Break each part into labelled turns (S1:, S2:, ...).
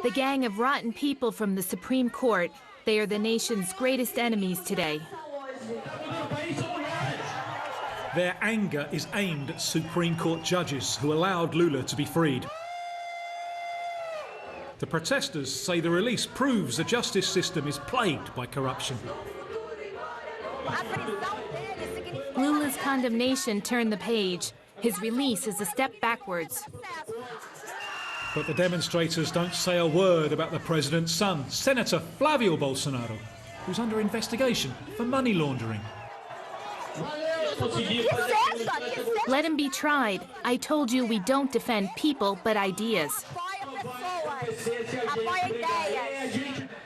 S1: The gang of rotten people from the Supreme Court, they are the nation's greatest enemies today.
S2: Their anger is aimed at Supreme Court judges who allowed Lula to be freed. The protesters say the release proves the justice system is plagued by corruption.
S1: Lula's condemnation turned the page. His release is a step backwards.
S2: But the demonstrators don't say a word about the president's son, Senator Flavio Bolsonaro, who's under investigation for money laundering.
S1: Let him be tried. I told you we don't defend people, but ideas.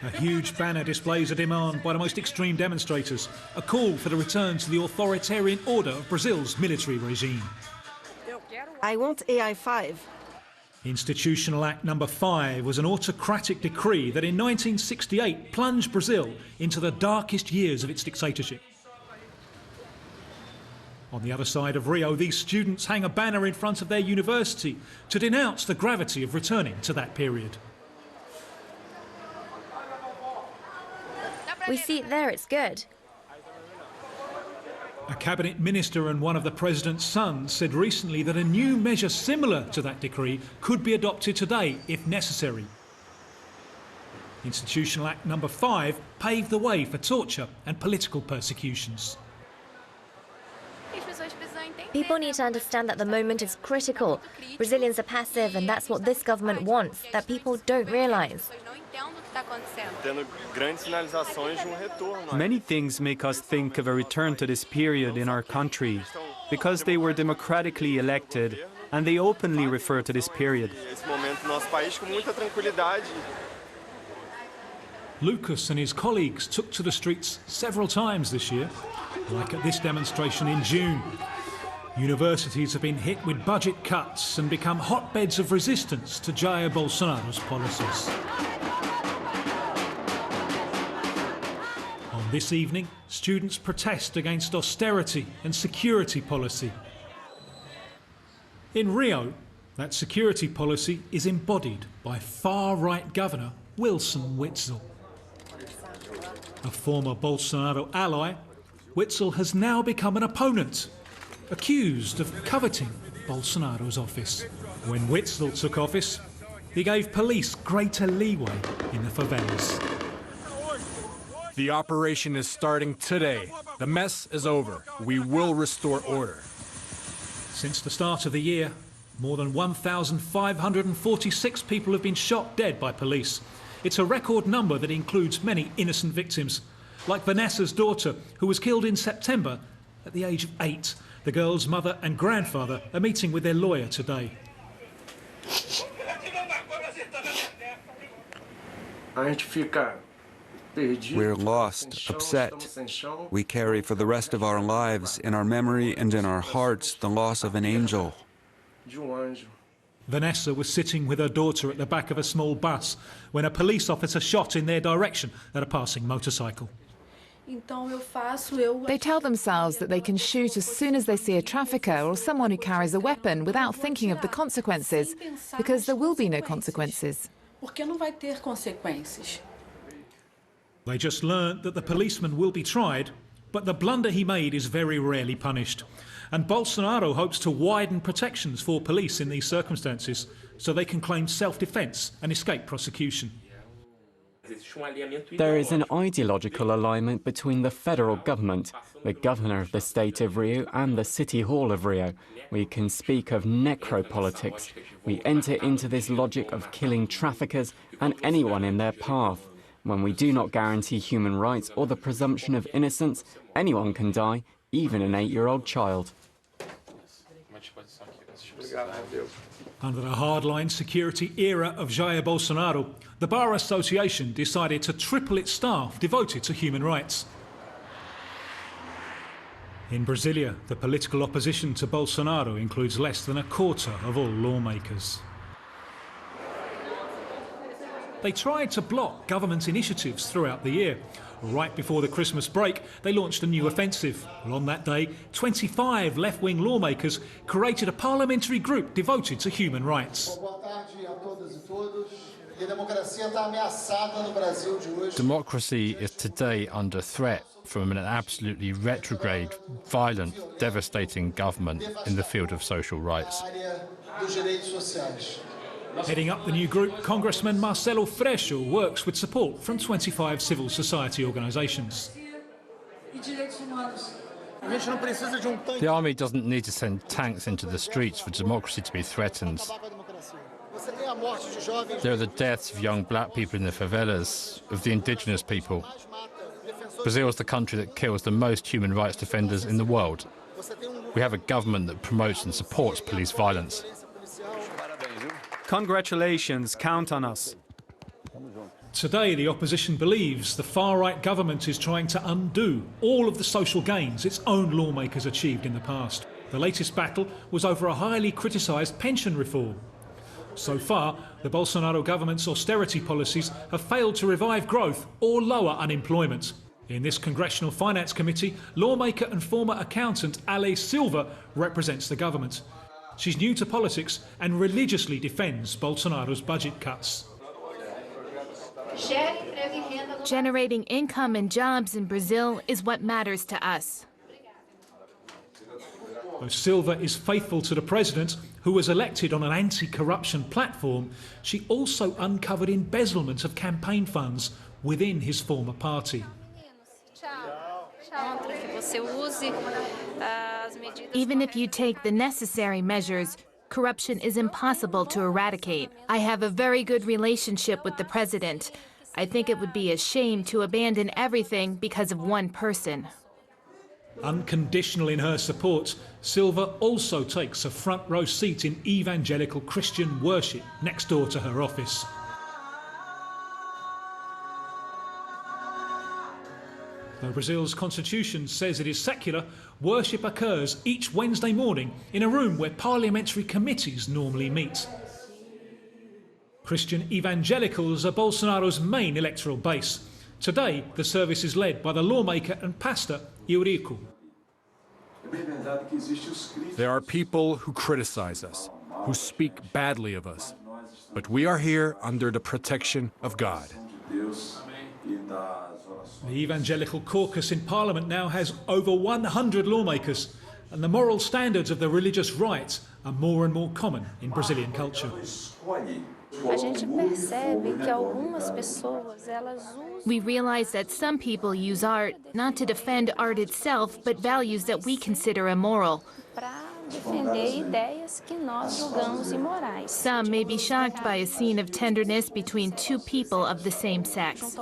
S2: A huge banner displays a demand by the most extreme demonstrators, a call for the return to the authoritarian order of Brazil's military regime.
S3: I want AI5.
S2: Institutional Act No. 5 was an autocratic decree that in 1968 plunged Brazil into the darkest years of its dictatorship. On the other side of Rio, these students hang a banner in front of their university to denounce the gravity of returning to that period.
S4: We see it there, it's good.
S2: A cabinet minister and one of the president's sons said recently that a new measure similar to that decree could be adopted today if necessary. Institutional Act No. 5 paved the way for torture and political persecutions.
S4: People need to understand that the moment is critical. Brazilians are passive, and that's what this government wants, that people don't realise.
S5: Many things make us think of a return to this period in our country, because they were democratically elected, and they openly refer to this period.
S2: Lucas and his colleagues took to the streets several times this year, like at this demonstration in June. Universities have been hit with budget cuts and become hotbeds of resistance to Jair Bolsonaro's policies. On this evening, students protest against austerity and security policy. In Rio, that security policy is embodied by far-right Governor Wilson Witzel. A former Bolsonaro ally, Witzel has now become an opponent, accused of coveting Bolsonaro's office. When Witzel took office, he gave police greater leeway in the favelas.
S6: The operation is starting today. The mess is over. We will restore order.
S2: Since the start of the year, more than 1,546 people have been shot dead by police. It's a record number that includes many innocent victims, like Vanessa's daughter, who was killed in September at the age of 8. The girl's mother and grandfather are meeting with their lawyer today.
S7: We're lost, upset. We carry for the rest of our lives, in our memory and in our hearts, the loss of an angel.
S2: Vanessa was sitting with her daughter at the back of a small bus when a police officer shot in their direction at a passing motorcycle.
S8: They tell themselves that they can shoot as soon as they see a trafficker or someone who carries a weapon without thinking of the consequences, because there will be no consequences.
S2: They just learnt that the policeman will be tried, but the blunder he made is very rarely punished. And Bolsonaro hopes to widen protections for police in these circumstances so they can claim self-defence and escape prosecution.
S9: There is an ideological alignment between the federal government, the governor of the state of Rio and the city hall of Rio. We can speak of necropolitics. We enter into this logic of killing traffickers and anyone in their path. When we do not guarantee human rights or the presumption of innocence, anyone can die, even an 8-year-old child.
S2: Under the hardline security era of Jair Bolsonaro, the Bar Association decided to triple its staff devoted to human rights. In Brasilia, the political opposition to Bolsonaro includes less than a quarter of all lawmakers. They tried to block government initiatives throughout the year. Right before the Christmas break, they launched a new offensive. And on that day, 25 left-wing lawmakers created a parliamentary group devoted to human rights.
S10: Democracy is today under threat from an absolutely retrograde, violent, devastating government in the field of social rights.
S2: Heading up the new group, Congressman Marcelo Freixo works with support from 25 civil society organisations.
S10: The army doesn't need to send tanks into the streets for democracy to be threatened. There are the deaths of young black people in the favelas, of the indigenous people. Brazil is the country that kills the most human rights defenders in the world. We have a government that promotes and supports police violence.
S5: Congratulations, count on us.
S2: Today, the opposition believes the far-right government is trying to undo all of the social gains its own lawmakers achieved in the past. The latest battle was over a highly criticised pension reform. So far, the Bolsonaro government's austerity policies have failed to revive growth or lower unemployment. In this Congressional Finance Committee, lawmaker and former accountant Ale Silva represents the government. She's new to politics and religiously defends Bolsonaro's budget cuts.
S1: Generating income and jobs in Brazil is what matters to us.
S2: Though Silva is faithful to the president, who was elected on an anti-corruption platform, she also uncovered embezzlement of campaign funds within his former party.
S1: Even if you take the necessary measures, corruption is impossible to eradicate. I have a very good relationship with the president. I think it would be a shame to abandon everything because of one person.
S2: Unconditional in her support, Silva also takes a front-row seat in evangelical Christian worship next door to her office. Though Brazil's constitution says it is secular, worship occurs each Wednesday morning in a room where parliamentary committees normally meet. Christian evangelicals are Bolsonaro's main electoral base. Today, the service is led by the lawmaker and pastor Eurico.
S6: There are people who criticize us, who speak badly of us, but we are here under the protection of God.
S2: The Evangelical Caucus in Parliament now has over 100 lawmakers, and the moral standards of the religious right are more and more common in Brazilian culture.
S1: We realize that some people use art not to defend art itself, but values that we consider immoral. Some may be shocked by a scene of tenderness between two people of the same sex.